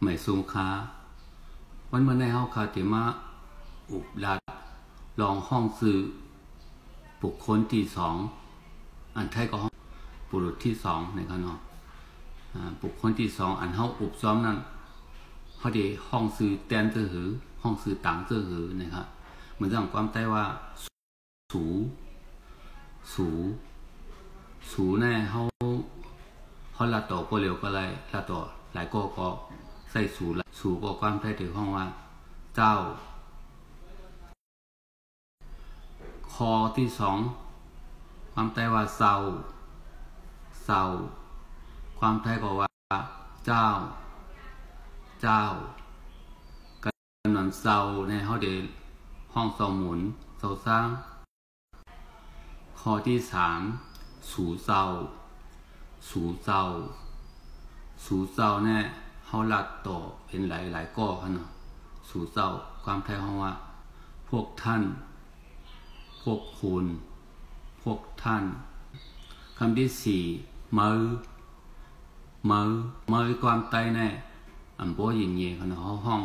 ไม่สูงค้าวันเมื่อในเฮาคาติมาอุบลัดลองห้องสื่อบุคคลที่สองอันไทยก็ห้องบุรุษที่สองในกันเนาะบุคคลที่สองอันเฮาอุบซ้อมนั้นเขาได้ห้องสื่อแตนเจอหือห้องสื่อต่างเจอหือนะครับเหมือนอย่างความใต้ว่าสูแน่เขาละต่อก็เร็วก็ไรละต่อหลายก็ใส่สูก็ความใต้ถือห้องว่าเจ้าคอที่สองความใต้ว่าเศร้าความใต้ก็ว่าเจ้ากันนั่นเศร้าในเขาเดห้องเศร้าหมุนเศร้าสร้างข้อที่สามสูเศร้าเนี่ยเขาลัดต่อเป็นหลายก้อกันเนาะสูเศร้าความไทยห้องว่าพวกท่านพวกคุณพวกท่านคำที่สี่มือความไตแน่อันโบยิงเย่กันห้อง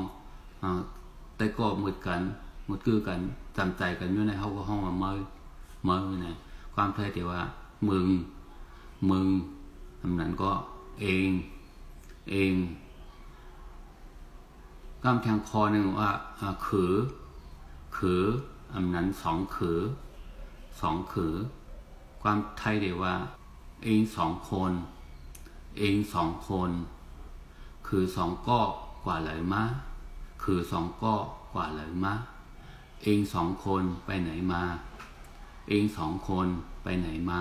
ไตก็หมดคือกันจำใจกันอยู่ในเขาก็ห้องว่ามือเนี่ยความไทยแต่ว่ามึงคำนั้นก็เองกำแทงคอหนึ่งว่าขืออันนั้นสองขือความไทยเดี๋ยวว่าเองสองคนคือสองก็กว่าเลยมะคือสองก็กว่าเลยมะเองสองคนไปไหนมาเองสองคนไปไหนมา